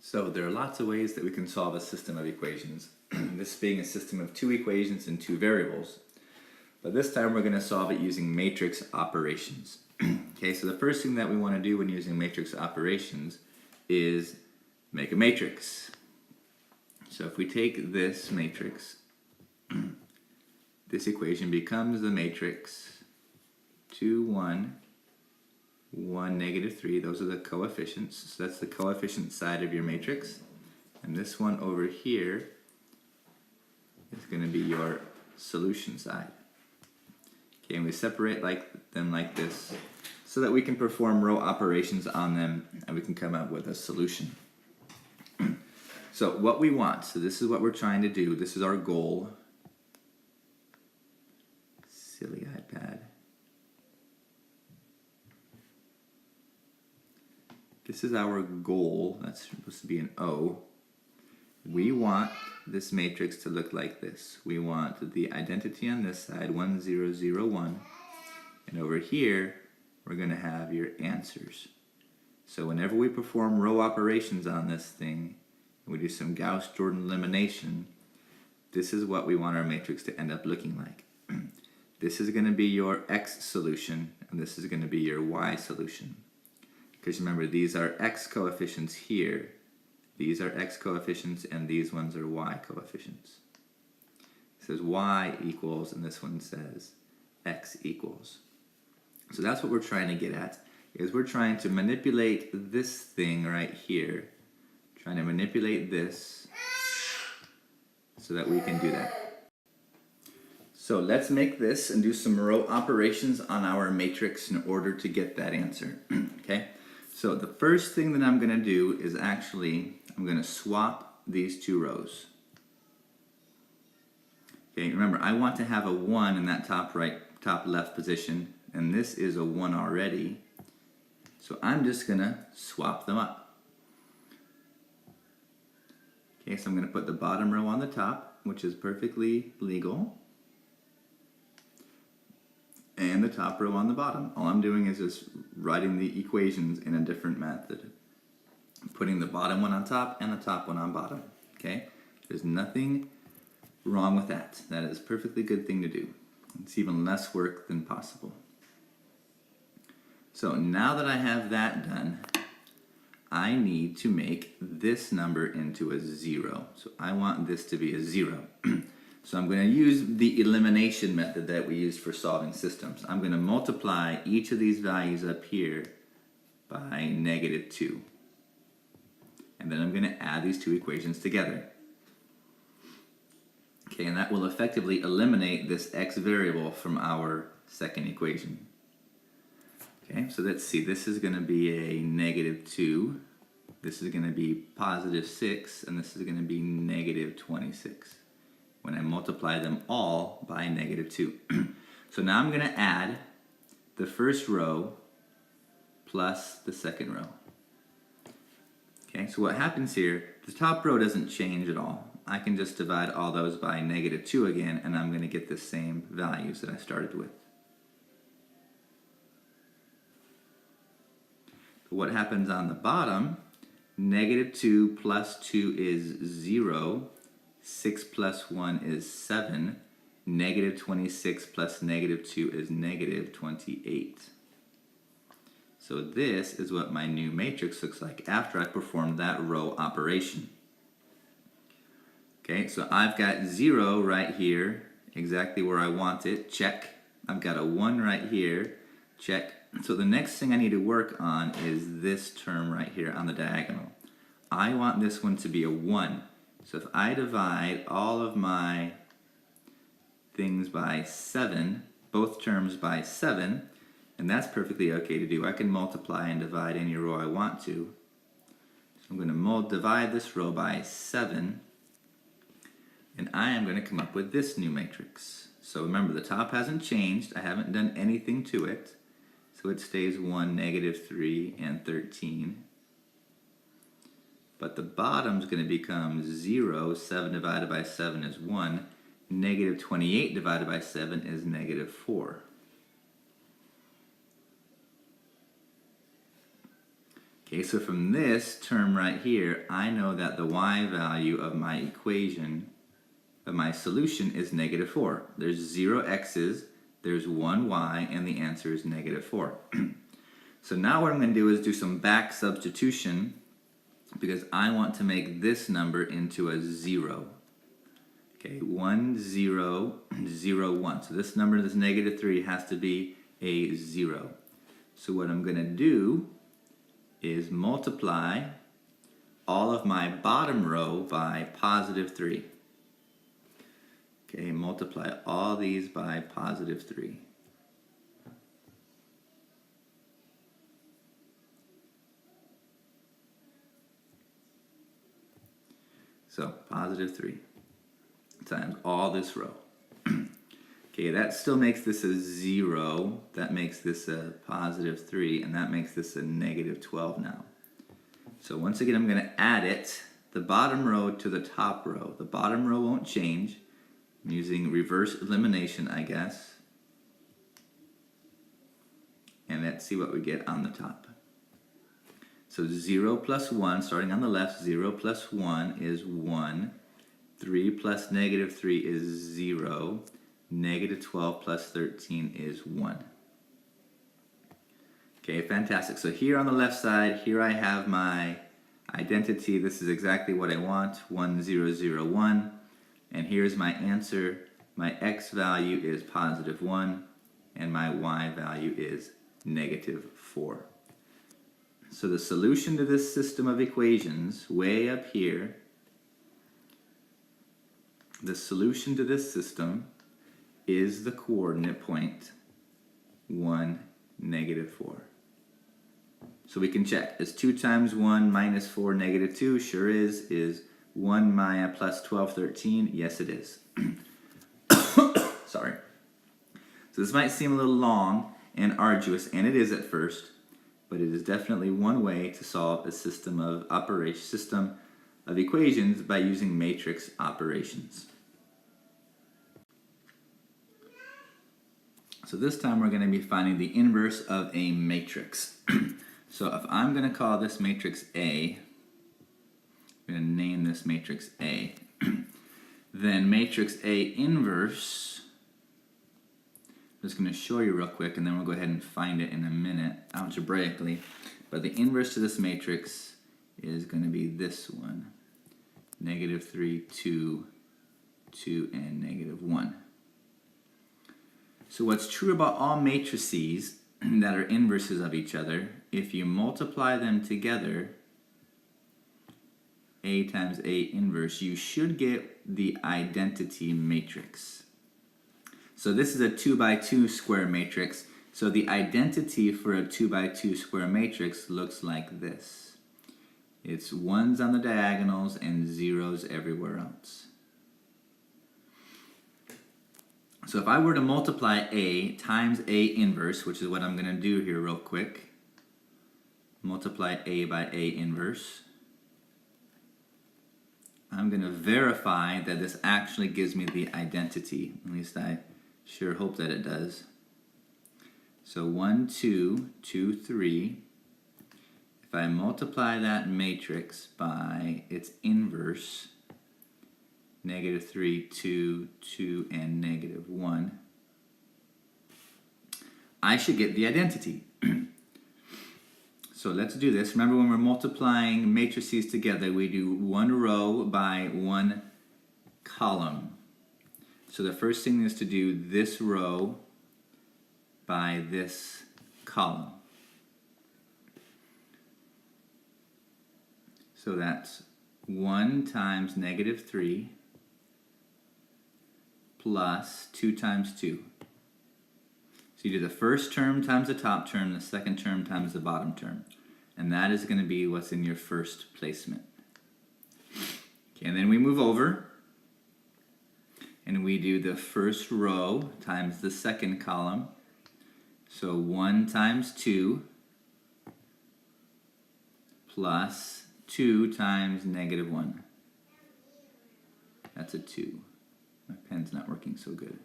So there are lots of ways that we can solve a system of equations. This being a system of two equations and two variables. But this time we're going to solve it using matrix operations. Okay, so the first thing that we want to do when using matrix operations is make a matrix. So if we take this matrix, this equation becomes the matrix 2, 1, 1, negative 3. Those are the coefficients. So that's the coefficient side of your matrix. And this one over here is going to be your solution side. Okay, and we separate them like this so that we can perform row operations on them and we can come up with a solution. So what we want, so this is what we're trying to do, this is our goal. Silly iPad. This is our goal, that's supposed to be an O. We want this matrix to look like this. We want the identity on this side, 1, 0, 0, 1. And over here, we're going to have your answers. So whenever we perform row operations on this thing, and we do some Gauss-Jordan elimination, this is what we want our matrix to end up looking like. This is going to be your X solution, and this is going to be your Y solution. Because remember, these are X coefficients here. These are X coefficients, and these ones are Y coefficients. It says Y equals, and this one says X equals. So that's what we're trying to get at, is we're trying to manipulate this thing right here. Trying to manipulate this so that we can do that. So let's make this and do some row operations on our matrix in order to get that answer. Okay? So the first thing that I'm going to do is actually, I'm going to swap these two rows. Okay, remember, I want to have a 1 in that top right, top left position, and this is a 1 already. So I'm just going to swap them up. Okay, so I'm going to put the bottom row on the top, which is perfectly legal, and the top row on the bottom. All I'm doing is just writing the equations in a different method. I'm putting the bottom one on top and the top one on bottom. Okay? There's nothing wrong with that. That is a perfectly good thing to do. It's even less work than possible. So now that I have that done, I need to make this number into a 0. So I want this to be a 0. So I'm going to use the elimination method that we use for solving systems. I'm going to multiply each of these values up here by negative 2. And then I'm going to add these two equations together. Okay, and that will effectively eliminate this x variable from our second equation. Okay, so let's see, this is going to be a negative 2, this is going to be positive 6, and this is going to be negative 26 when I multiply them all by negative 2. So now I'm going to add the first row plus the second row. Okay, so what happens here, the top row doesn't change at all. I can just divide all those by negative 2 again, and I'm going to get the same values that I started with. What happens on the bottom, negative 2 plus 2 is 0, 6 plus 1 is 7, negative 26 plus negative 2 is negative 28. So this is what my new matrix looks like after I performed that row operation. Okay, so I've got 0 right here, exactly where I want it, check. I've got a 1 right here, check. So the next thing I need to work on is this term right here on the diagonal. I want this one to be a 1. So if I divide all of my things by 7, both terms by 7, and that's perfectly okay to do. I can multiply and divide any row I want to. So I'm going to divide this row by 7, and I am going to come up with this new matrix. So remember, the top hasn't changed. I haven't done anything to it. So it stays 1, negative 3, and 13. But the bottom's going to become 0. 7 divided by 7 is 1. Negative 28 divided by 7 is negative 4. Okay, so from this term right here, I know that the y value of my equation, of my solution, is negative 4. There's 0 x's, there's 1 y, and the answer is negative 4. So now what I'm going to do is do some back substitution, because I want to make this number into a 0. Okay, 1, 0, 0, 1. So this number, this negative 3, has to be a 0. So what I'm going to do is multiply all of my bottom row by positive 3. Okay, multiply all these by positive 3. So positive 3 times all this row. Okay, that still makes this a 0, that makes this a positive 3, and that makes this a negative 12 now. So once again, I'm going to add it, the bottom row to the top row. The bottom row won't change. I'm using reverse elimination, I guess. And let's see what we get on the top. So 0 plus 1, starting on the left, 0 plus 1 is 1. 3 plus negative 3 is 0. Negative 12 plus 13 is 1. Okay, fantastic. So here on the left side, here I have my identity. This is exactly what I want, 1, 0, 0, 1. And here's my answer. My x value is positive 1, and my y value is negative 4. So the solution to this system of equations, way up here, the solution to this system is the coordinate point 1, negative 4. So we can check. Is 2 times 1 minus 4 negative 2? Sure is. Is 1 Maya plus 12 13? Yes, it is. Sorry. So this might seem a little long and arduous, and it is at first, but it is definitely one way to solve a system of equations by using matrix operations. So this time we're going to be finding the inverse of a matrix. So if I'm going to call this matrix A, I'm going to name this matrix A, then matrix A inverse, I'm just going to show you real quick and then we'll go ahead and find it in a minute algebraically. But the inverse to this matrix is going to be this one, negative 3, 2, 2, and negative 1. So what's true about all matrices that are inverses of each other, if you multiply them together, A times A inverse, you should get the identity matrix. So this is a 2 by 2 square matrix. So the identity for a 2 by 2 square matrix looks like this. It's 1s on the diagonals and 0s everywhere else. So if I were to multiply A times A inverse, which is what I'm going to do here real quick, multiply A by A inverse, I'm going to verify that this actually gives me the identity. At least I sure hope that it does. So 1, 2, 2, 3. If I multiply that matrix by its inverse, negative 3, 2, 2, and negative 1, I should get the identity. So let's do this. Remember, when we're multiplying matrices together, we do one row by one column. So the first thing is to do this row by this column. So that's 1 times negative 3 plus 2 times 2. So you do the first term times the top term, the second term times the bottom term. And that is going to be what's in your first placement. Okay, and then we move over and we do the first row times the second column. So 1 times 2 plus 2 times negative 1. That's a 2. My pen's not working so good.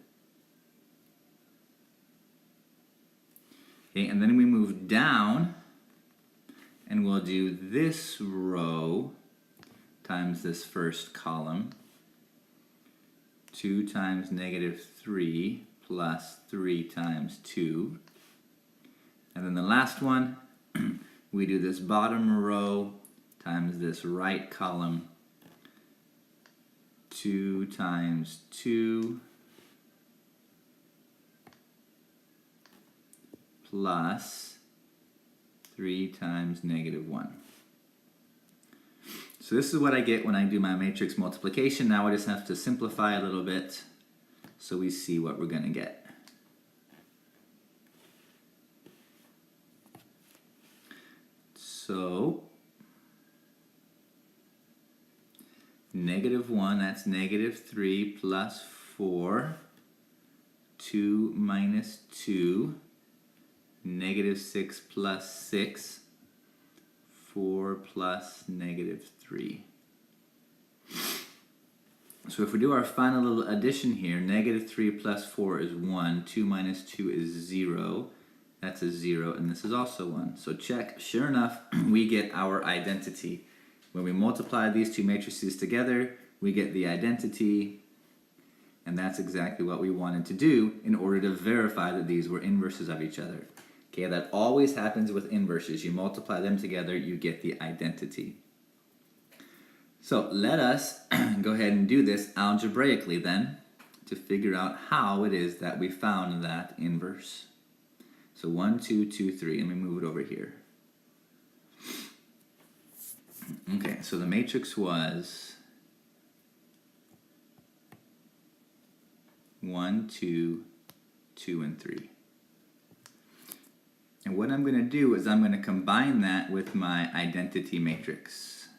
Okay, and then we move down and we'll do this row times this first column. 2 times -3 plus 3 times 2. And then the last one, we do this bottom row times this right column. 2 times 2 plus 3 times -1. So this is what I get when I do my matrix multiplication. Now I just have to simplify a little bit so we see what we're going to get. So -1, that's -3 plus 4, 2 minus 2, -6 plus 6, 4 plus -3. So if we do our final little addition here, -3 plus 4 is 1, 2 minus 2 is 0, that's a 0, and this is also 1. So check, sure enough, we get our identity. When we multiply these two matrices together, we get the identity, and that's exactly what we wanted to do in order to verify that these were inverses of each other. Okay, that always happens with inverses. You multiply them together, you get the identity. So let us go ahead and do this algebraically then to figure out how it is that we found that inverse. So 1, 2, 2, 3. Let me move it over here. Okay, so the matrix was 1, 2, 2, and 3. And what I'm going to do is I'm going to combine that with my identity matrix,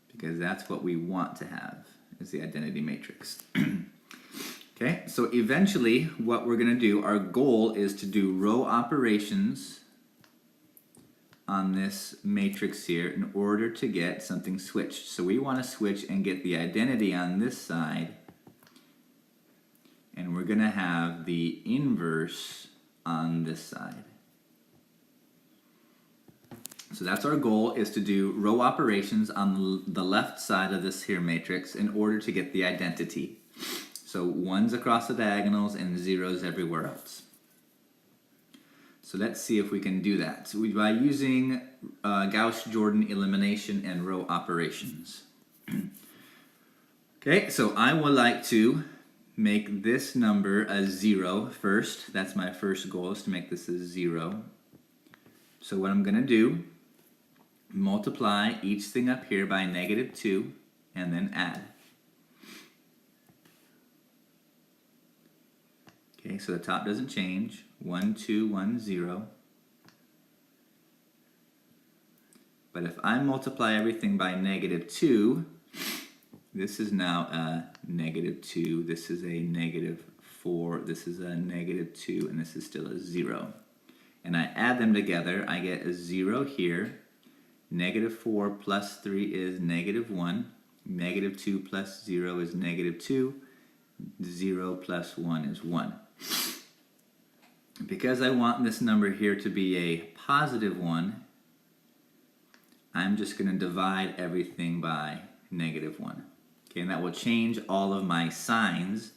because that's what we want to have, is the identity matrix. Okay, so eventually what we're going to do, our goal is to do row operations on this matrix here in order to get something switched. So we want to switch and get the identity on this side, and we're going to have the inverse on this side. So that's our goal, is to do row operations on the left side of this here matrix in order to get the identity. So 1s across the diagonals and 0s everywhere else. So let's see if we can do that. So by using Gauss-Jordan elimination and row operations. Okay, so I would like to make this number a 0 first. That's my first goal, is to make this a 0. So what I'm going to do, multiply each thing up here by -2 and then add. Okay, so the top doesn't change. 1, 2, 1, 0. But if I multiply everything by -2, this is now a -2, this is a -4, this is a -2, and this is still a 0. And I add them together, I get a 0 here. -4 plus 3 is -1. -2 plus 0 is -2. 0 plus 1 is 1. Because I want this number here to be a positive 1, I'm just going to divide everything by -1. Okay, and that will change all of my signs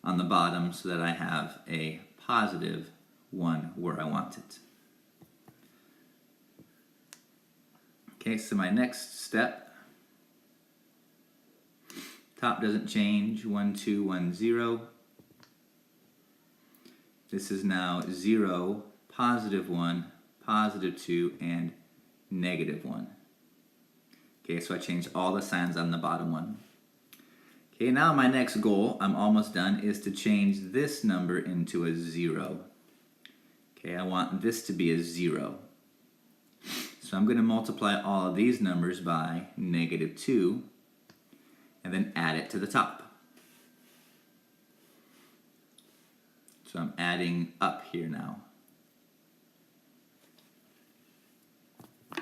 on the bottom so that I have a positive 1 where I want it. Okay, so my next step, top doesn't change, 1, 2, 1, 0. This is now 0, positive 1, positive 2, and -1. Okay, so I changed all the signs on the bottom one. Okay, now my next goal, I'm almost done, is to change this number into a 0. Okay, I want this to be a 0. So I'm going to multiply all of these numbers by -2 and then add it to the top. So I'm adding up here now.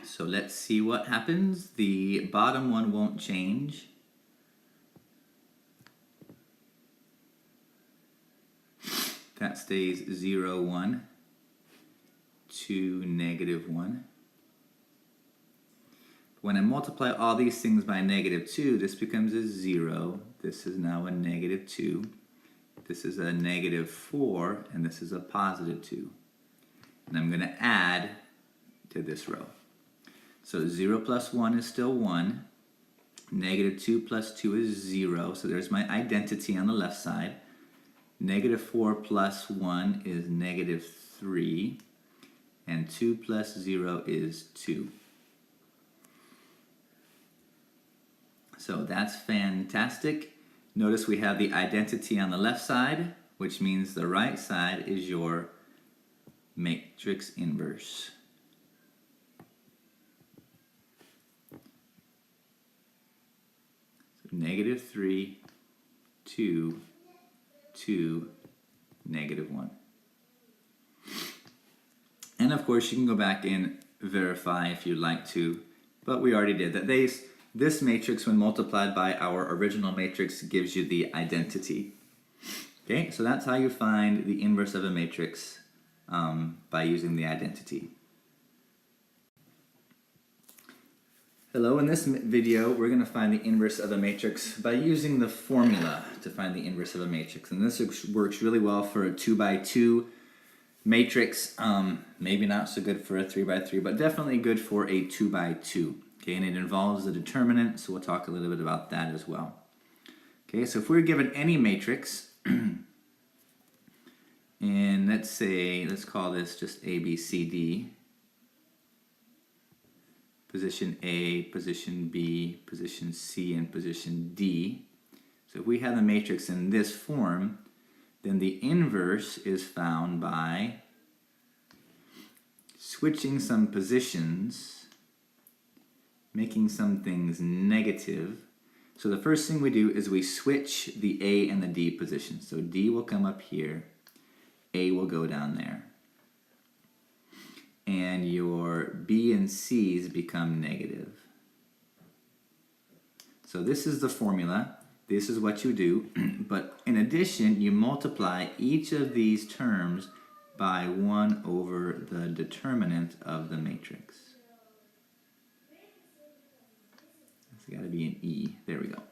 So let's see what happens. The bottom one won't change. That stays 0, 1, 2, negative 1. When I multiply all these things by negative 2, this becomes a 0. This is now a negative 2. This is a negative 4, and this is a positive 2. And I'm going to add to this row. So 0 plus 1 is still 1. Negative 2 plus 2 is 0. So there's my identity on the left side. Negative 4 plus 1 is negative 3. And 2 plus 0 is 2. So that's fantastic. Notice we have the identity on the left side, which means the right side is your matrix inverse. So negative 3, 2, 2, negative 1. And of course you can go back and verify if you'd like to, but we already did that. This matrix, when multiplied by our original matrix, gives you the identity. Okay, so that's how you find the inverse of a matrix by using the identity. Hello, in this video we're going to find the inverse of a matrix by using the formula to find the inverse of a matrix. And this works really well for a 2 by 2 matrix, maybe not so good for a 3 by 3, but definitely good for a 2 by 2. Okay, and it involves the determinant, so we'll talk a little bit about that as well. Okay, so if we're given any matrix, and let's call this just A, B, C, D, position A, position B, position C, and position D. So if we have the matrix in this form, then the inverse is found by switching some positions, making some things negative. So the first thing we do is we switch the A and the D positions. So D will come up here, A will go down there. And your B and C's become negative. So this is the formula. This is what you do. But in addition, you multiply each of these terms by 1 over the determinant of the matrix. It's got to be an E. There we go.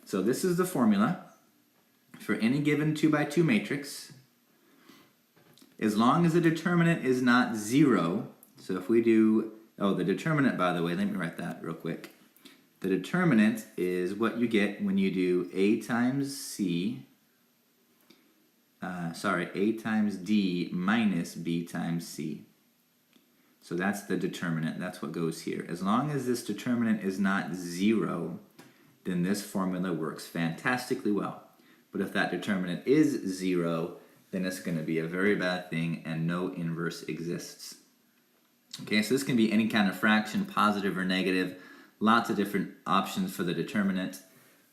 So this is the formula for any given 2 by 2 matrix. As long as the determinant is not 0, so if we do, the determinant, by the way, let me write that real quick. The determinant is what you get when you do A times D minus B times C. So that's the determinant, that's what goes here. As long as this determinant is not 0, then this formula works fantastically well. But if that determinant is 0, then it's going to be a very bad thing and no inverse exists. Okay, so this can be any kind of fraction, positive or negative, lots of different options for the determinant,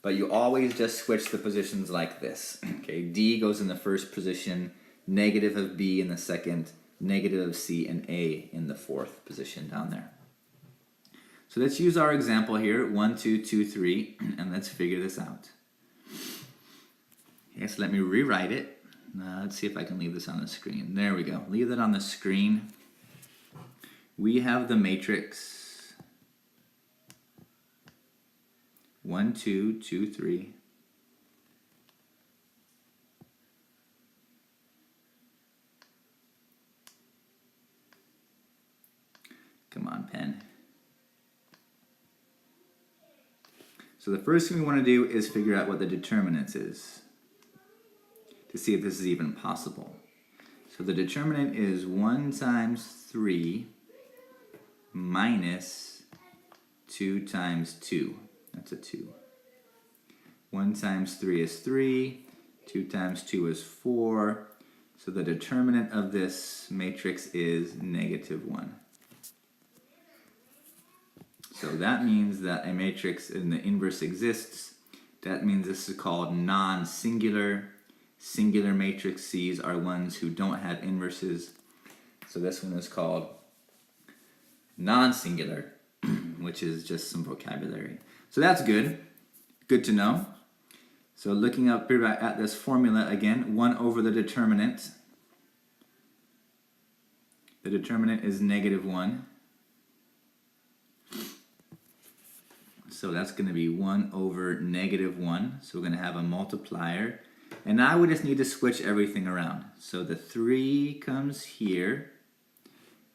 but you always just switch the positions like this. Okay, D goes in the first position, negative of B in the second, negative of C, and A in the fourth position down there. So let's use our example here, 1, 2, 2, 3, and let's figure this out. Okay, so let me rewrite it. Let's see if I can leave this on the screen. There we go. Leave that on the screen. We have the matrix 1, 2, 2, 3. Come on, pen. So the first thing we want to do is figure out what the determinant is to see if this is even possible. So the determinant is 1 times 3 minus 2 times 2. That's a 2. 1 times 3 is 3. 2 times 2 is 4. So the determinant of this matrix is negative 1. So that means that a matrix in the inverse exists. That means this is called non-singular. Singular matrices are ones who don't have inverses. So this one is called non-singular, which is just some vocabulary. So that's good. Good to know. So looking up here at this formula again, 1 over the determinant The determinant is -1. So that's going to be 1 over -1. So we're going to have a multiplier. And now we just need to switch everything around. So the 3 comes here.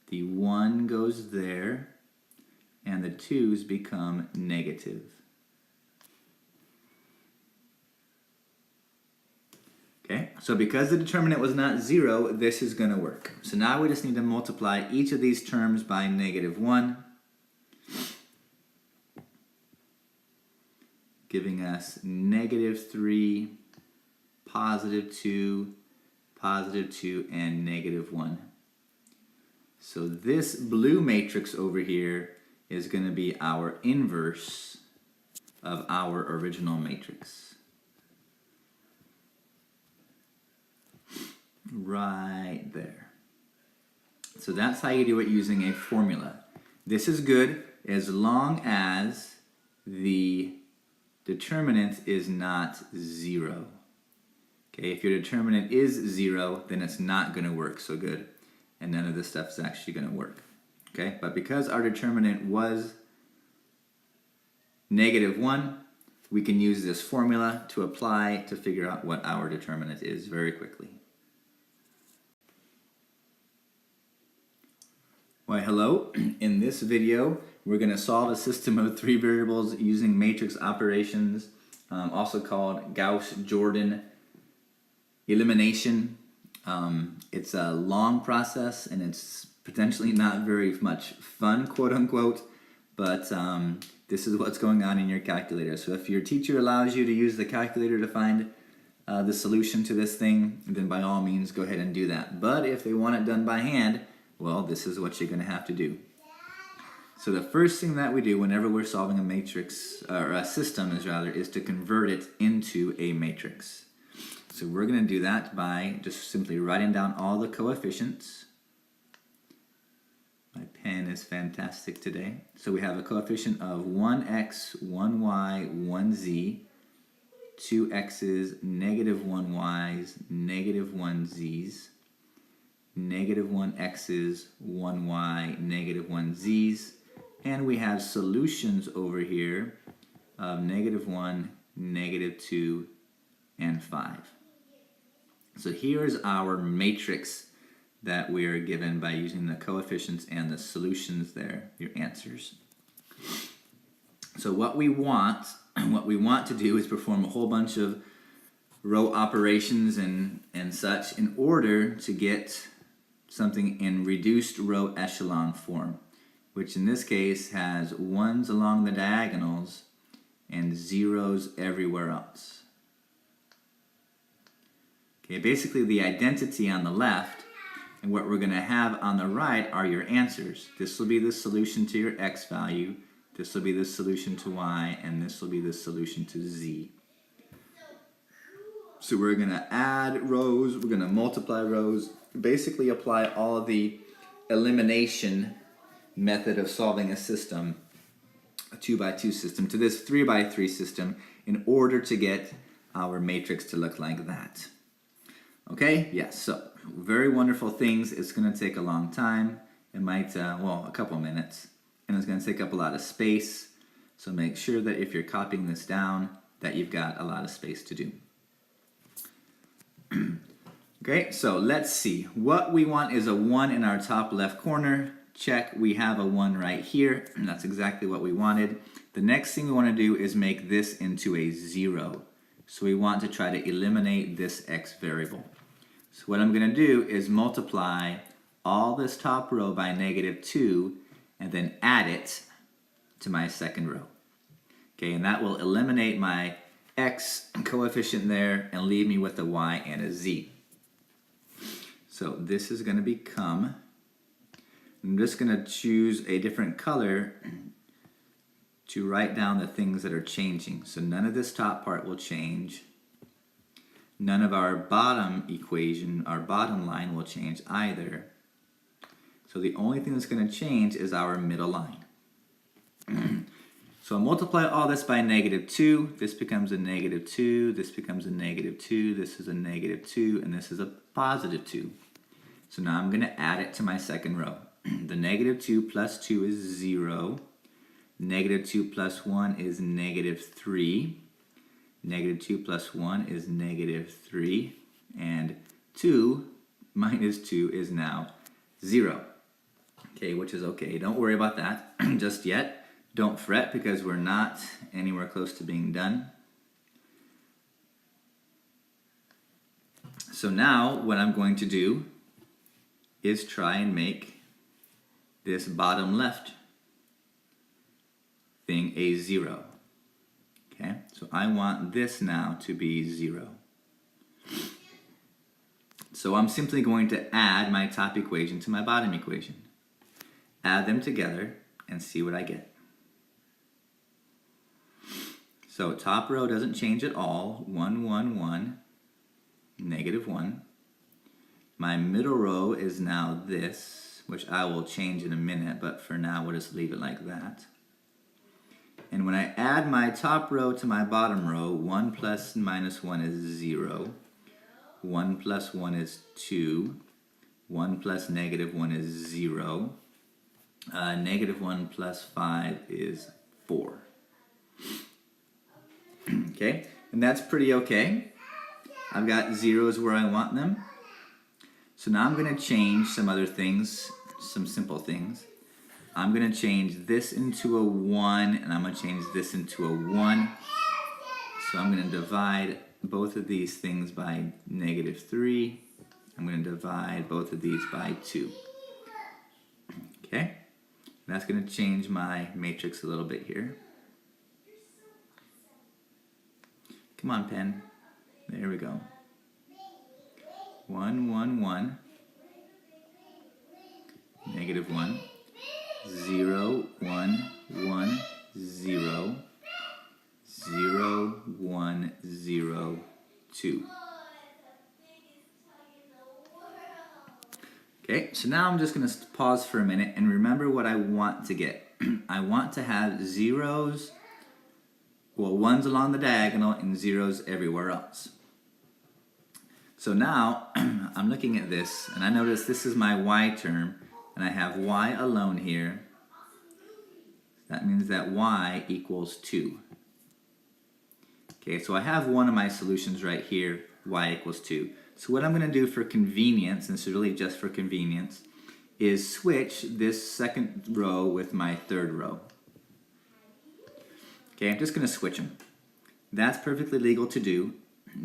The 1 goes there. And the 2's become negative. Okay, so because the determinant was not 0, this is going to work. So now we just need to multiply each of these terms by -1, giving us -3, +2, +2, and -1. So this blue matrix over here is going to be our inverse of our original matrix. Right there. So that's how you do it using a formula. This is good as long as the determinant is not 0. Okay, if your determinant is 0, then it's not going to work so good, and none of this stuff is actually going to work. Okay, but because our determinant was -1, we can use this formula to apply to figure out what our determinant is very quickly. Why, hello. In this video, we're going to solve a system of 3 variables using matrix operations, also called Gauss-Jordan elimination. It's a long process, and it's potentially not very much fun, quote unquote, but this is what's going on in your calculator. So if your teacher allows you to use the calculator to find the solution to this thing, then by all means go ahead and do that. But if they want it done by hand, well, this is what you're going to have to do. So the first thing that we do whenever we're solving a matrix, or a system is to convert it into a matrix. So we're going to do that by just simply writing down all the coefficients. My pen is fantastic today. So we have a coefficient of 1x, 1y, 1z, 2x's, -1y's, -1z's, -1x's, 1y, -1z's, and we have solutions over here of -1, -2, and 5. So here's our matrix that we are given by using the coefficients and the solutions there, your answers. So what we want to do is perform a whole bunch of row operations and such in order to get something in reduced row echelon form, which in this case has 1s along the diagonals and 0s everywhere else. Okay, basically the identity on the left and what we're going to have on the right are your answers. This will be the solution to your x value, this will be the solution to y, and this will be the solution to z. So we're going to add rows, we're going to multiply rows, basically apply all of the elimination method of solving a system, a 2x2 system, to this 3x3 system in order to get our matrix to look like that. Okay, yes, so very wonderful things. It's going to take a long time. It might, a couple minutes, and it's going to take up a lot of space. So make sure that if you're copying this down, that you've got a lot of space to do. Okay, so let's see. What we want is a 1 in our top left corner. Check, we have a 1 right here. That's exactly what we wanted. The next thing we want to do is make this into a 0. So we want to try to eliminate this x variable. So what I'm going to do is multiply all this top row by -2 and then add it to my second row. Okay, and that will eliminate my x coefficient there and leave me with a y and a z. So this is going to become, I'm just going to choose a different color to write down the things that are changing. So none of this top part will change. None of our bottom equation, our bottom line will change either. So the only thing that's going to change is our middle line. So I'll multiply all this by -2. This becomes a -2. This becomes a -2. This is a -2. And this is a +2. So now I'm going to add it to my second row. The negative 2 plus 2 is 0. Negative 2 plus 1 is negative 3. Negative 2 plus 1 is negative 3. And 2 minus 2 is now 0. Okay, which is okay. Don't worry about that just yet. Don't fret because we're not anywhere close to being done. So now what I'm going to do is try and make this bottom left thing a 0. Okay, so I want this now to be 0. So I'm simply going to add my top equation to my bottom equation. Add them together and see what I get. So top row doesn't change at all. 1, 1, 1, negative 1. My middle row is now this, which I will change in a minute, but for now we'll just leave it like that. And when I add my top row to my bottom row, 1 plus minus 1 is 0. 1 plus 1 is 2. 1 plus negative 1 is 0. Negative 1 plus 5 is 4. Okay, and that's pretty okay. I've got zeros where I want them. So now I'm going to change some other things, some simple things. I'm going to change this into a 1, and I'm going to change this into a 1. So I'm going to divide both of these things by negative 3. I'm going to divide both of these by 2. Okay? That's going to change my matrix a little bit here. Come on, pen. There we go. 1, 1, 1. Negative 1. 0, 1, 1, 0. 0, 1, 0, 2. Okay, so now I'm just going to pause for a minute and remember what I want to get. I want to have zeros, well, ones along the diagonal and zeros everywhere else. So now I'm looking at this and I notice this is my y term and I have y alone here. That means that y equals 2. Okay, so I have one of my solutions right here, y equals 2. So what I'm going to do for convenience, and this is really just for convenience, is switch this second row with my third row. Okay, I'm just going to switch them. That's perfectly legal to do,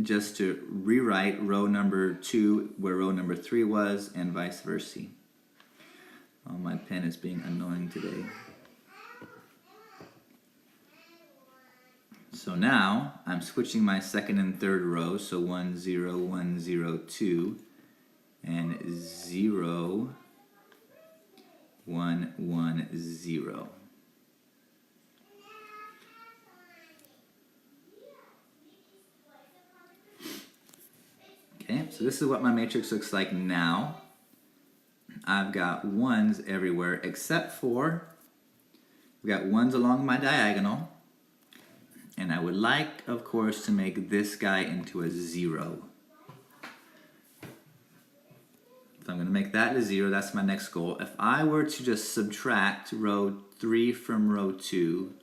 just to rewrite row number 2 where row number 3 was, and vice versa. Oh, my pen is being annoying today. So now I'm switching my second and third row, so 1, 0, 1, 0, 2, and 0, 1, 1, 0. Okay, so this is what my matrix looks like now. I've got 1s everywhere except for, we've got 1s along my diagonal. And I would like, of course, to make this guy into a 0. So I'm going to make that a 0. That's my next goal. If I were to just subtract row 3 from row 2,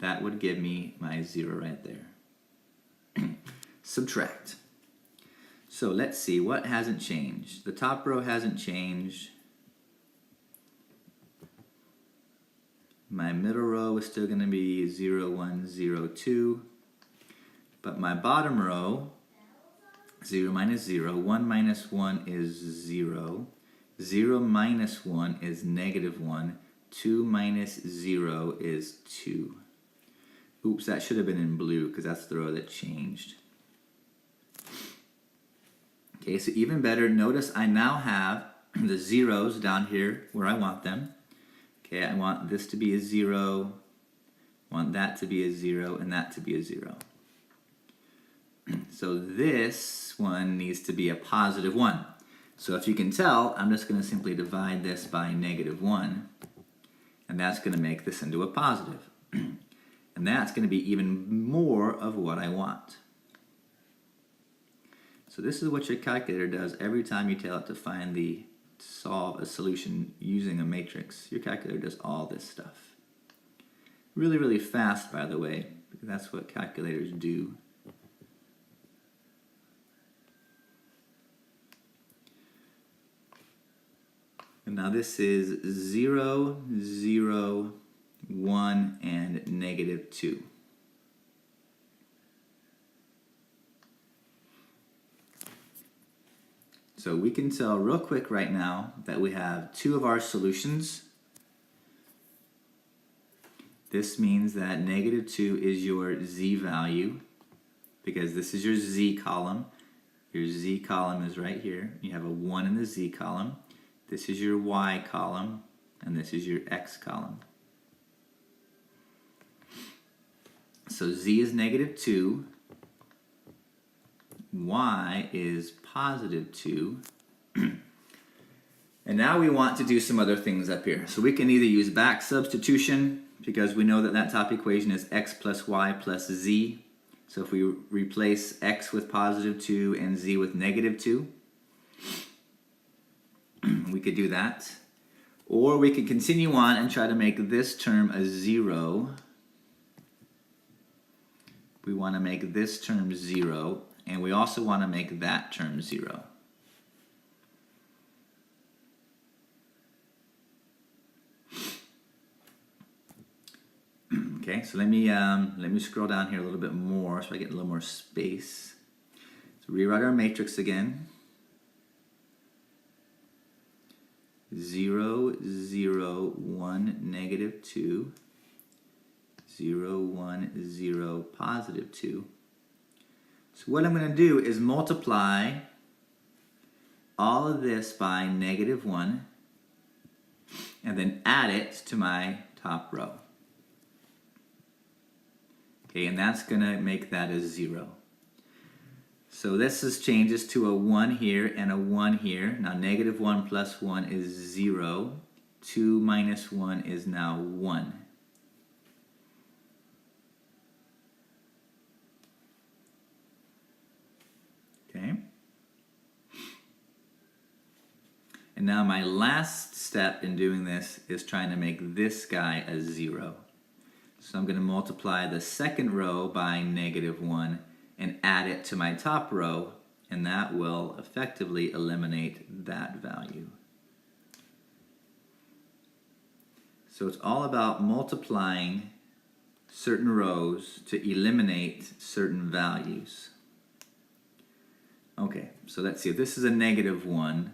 that would give me my 0 right there. Subtract. So let's see, what hasn't changed? The top row hasn't changed. My middle row is still going to be 0, 1, 0, 2. But my bottom row, 0 minus 0. 1 minus 1 is 0. 0 minus 1 is negative 1. 2 minus 0 is 2. Oops, that should have been in blue because that's the row that changed. Okay, so even better, notice I now have the zeros down here where I want them. Okay, I want this to be a 0, I want that to be a 0, and that to be a 0. So this one needs to be a positive 1. So if you can tell, I'm just going to simply divide this by negative 1, and that's going to make this into a positive. And that's going to be even more of what I want. So this is what your calculator does every time you tell it to solve a solution using a matrix. Your calculator does all this stuff. Really, really fast, by the way, because that's what calculators do. And now this is 0, 0, 1, and -2. So we can tell real quick right now that we have two of our solutions. This means that -2 is your z value, because this is your z column. Your z column is right here. You have a 1 in the z column. This is your y column, and this is your x column. So z is -2. Y is +2. And now we want to do some other things up here. So we can either use back substitution, because we know that that top equation is x plus y plus z. So if we replace x with +2 and z with -2, we could do that. Or we could continue on and try to make this term a 0. We want to make this term 0. And we also want to make that term 0. Okay, so let me scroll down here a little bit more so I get a little more space. So rewrite our matrix again. 0, 0, 1, -2. 0, 1, 0, +2. So what I'm going to do is multiply all of this by -1 and then add it to my top row. Okay, and that's going to make that a 0. So this changes to a 1 here and a 1 here. Now -1 plus 1 is 0. 2 minus 1 is now 1. Okay. And now my last step in doing this is trying to make this guy a 0. So I'm going to multiply the second row by -1 and add it to my top row, and that will effectively eliminate that value. So it's all about multiplying certain rows to eliminate certain values. Okay, so let's see. If this is a -1,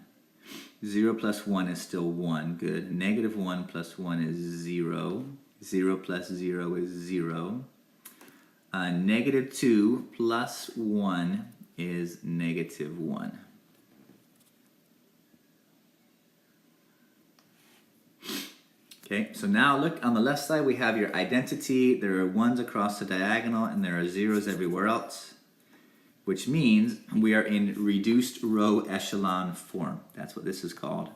0 plus 1 is still 1. Good. -1 plus 1 is 0. 0 plus 0 is 0. -2 plus 1 is -1. Okay, so now look on the left side, we have your identity. There are 1s across the diagonal and there are 0s everywhere else, which means we are in reduced row echelon form. That's what this is called.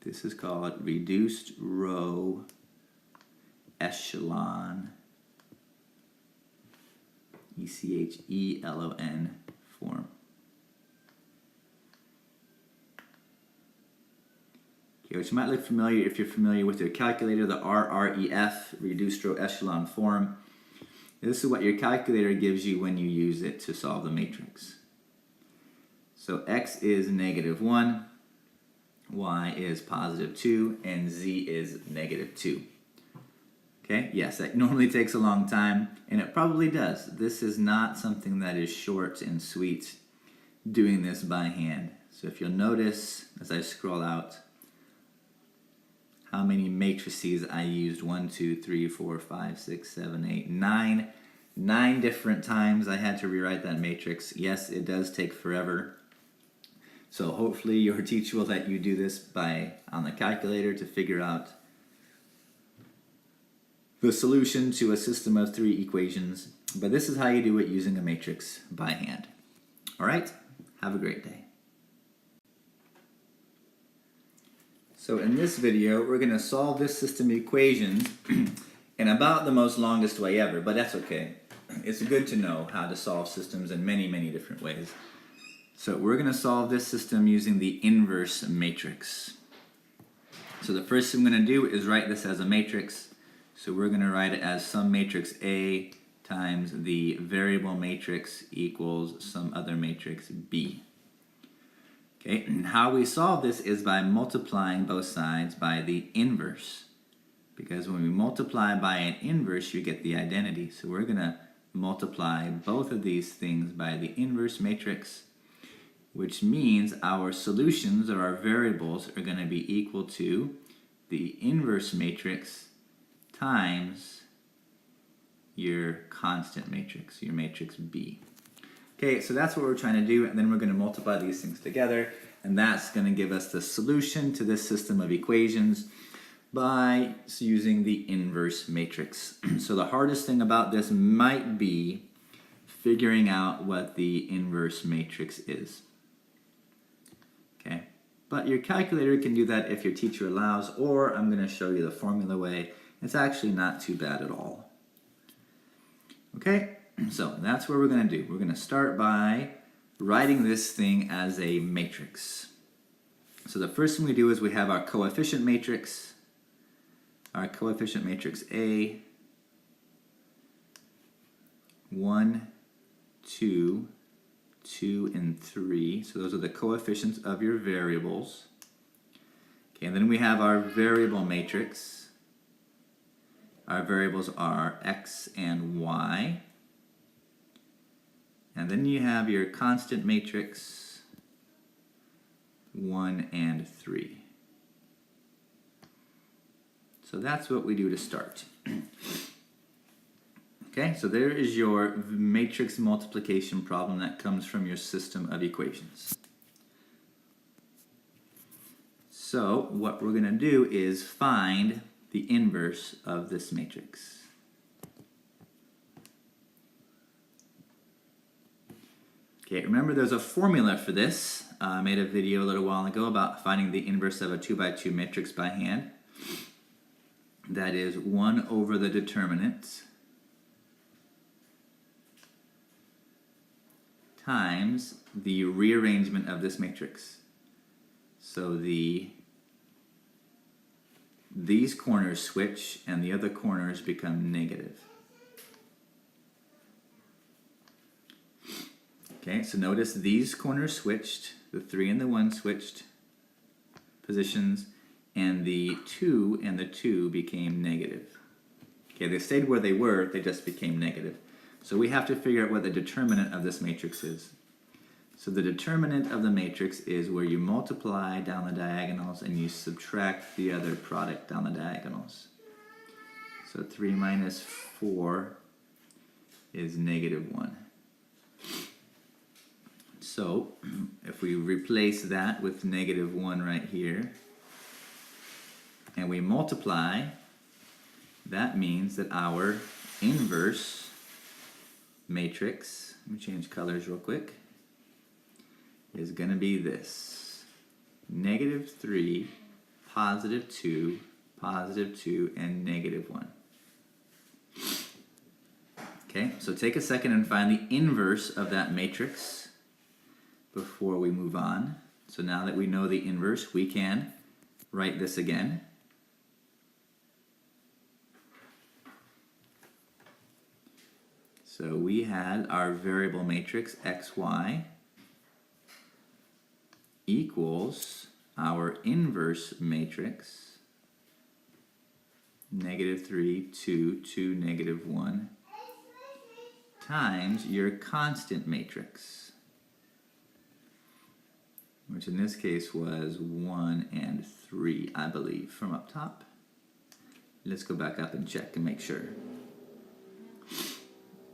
This is called reduced row echelon, E-C-H-E-L-O-N form. Okay, which might look familiar if you're familiar with your calculator, the RREF, reduced row echelon form. This is what your calculator gives you when you use it to solve the matrix. So x is -1. Y is +2, and Z is -2. Okay, yes, that normally takes a long time, and it probably does. This is not something that is short and sweet, doing this by hand. So if you'll notice, as I scroll out, how many matrices I used, 1, 2, 3, 4, 5, 6, 7, 8, 9. 9 different times I had to rewrite that matrix. Yes, it does take forever. So hopefully your teacher will let you do this on the calculator to figure out the solution to a system of 3 equations. But this is how you do it using a matrix by hand. All right, have a great day. So in this video, we're going to solve this system of equations in about the most longest way ever, but that's okay. it's good to know how to solve systems in many, many different ways. So we're going to solve this system using the inverse matrix. So the first thing I'm going to do is write this as a matrix. So we're going to write it as some matrix A times the variable matrix equals some other matrix B. Okay, and how we solve this is by multiplying both sides by the inverse. Because when we multiply by an inverse, you get the identity. So we're going to multiply both of these things by the inverse matrix, which means our solutions or our variables are going to be equal to the inverse matrix times your constant matrix, your matrix B. Okay, so that's what we're trying to do, and then we're going to multiply these things together, and that's going to give us the solution to this system of equations by using the inverse matrix. So the hardest thing about this might be figuring out what the inverse matrix is. Okay, but your calculator can do that if your teacher allows, or I'm going to show you the formula way. It's actually not too bad at all. Okay, so that's what we're going to do. We're going to start by writing this thing as a matrix. So the first thing we do is we have our coefficient matrix. Our coefficient matrix A, 1, 2, 2, and 3. So those are the coefficients of your variables. Okay, and then we have our variable matrix. Our variables are X and Y. And then you have your constant matrix, 1 and 3. So that's what we do to start. Okay, so there is your matrix multiplication problem that comes from your system of equations. So what we're going to do is find the inverse of this matrix. Okay, remember there's a formula for this. I made a video a little while ago about finding the inverse of a 2 by 2 matrix by hand. That is 1 over the determinant times the rearrangement of this matrix. So these corners switch and the other corners become negative. Okay, so notice these corners switched, the 3 and the 1 switched positions, and the 2 and the 2 became negative. Okay, they stayed where they were, they just became negative. So we have to figure out what the determinant of this matrix is. So the determinant of the matrix is where you multiply down the diagonals and you subtract the other product down the diagonals. So 3 minus 4 is negative 1. So if we replace that with negative 1 right here, and we multiply, that means that our inverse matrix, let me change colors real quick, is going to be this. Negative 3, positive 2, and negative 1. Okay, so take a second and find the inverse of that matrix before we move on. So now that we know the inverse, we can write this again. So we had our variable matrix xy equals our inverse matrix, negative 3, 2, 2, negative 1, times your constant matrix, which in this case was 1 and 3, I believe, from up top. Let's go back up and check and make sure.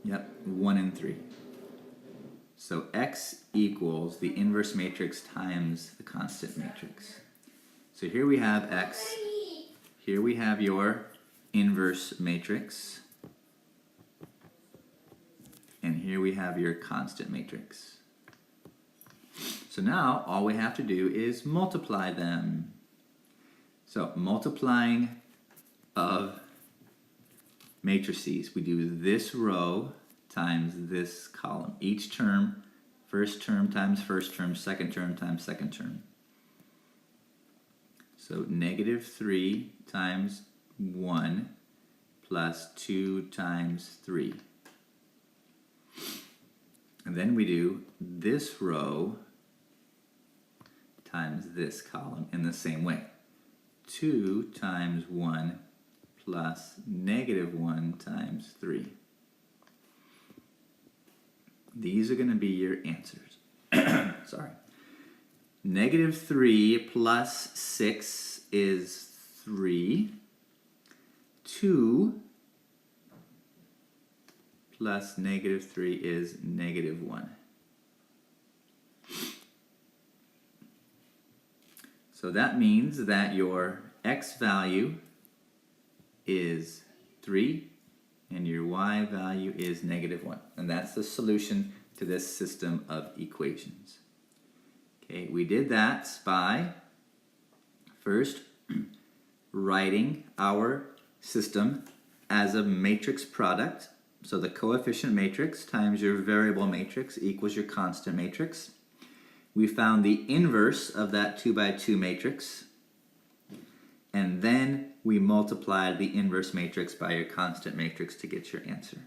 Yep, 1 and 3. So x equals the inverse matrix times the constant matrix. So here we have x, here we have your inverse matrix, and here we have your constant matrix. So now all we have to do is multiply them. So multiplying of matrices, we do this row times this column. Each term, first term times first term, second term times second term. So negative 3 times 1 plus 2 times 3. And then we do this row times this column in the same way. 2 times 1 plus negative 1 times 3. These are going to be your answers. Sorry. Negative 3 plus 6 is 3. 2 plus negative 3 is negative 1. So that means that your x value is 3 and your y value is negative 1. And that's the solution to this system of equations. Okay, we did that by first writing our system as a matrix product. So the coefficient matrix times your variable matrix equals your constant matrix. We found the inverse of that 2 by 2 matrix, and then we multiplied the inverse matrix by your constant matrix to get your answer.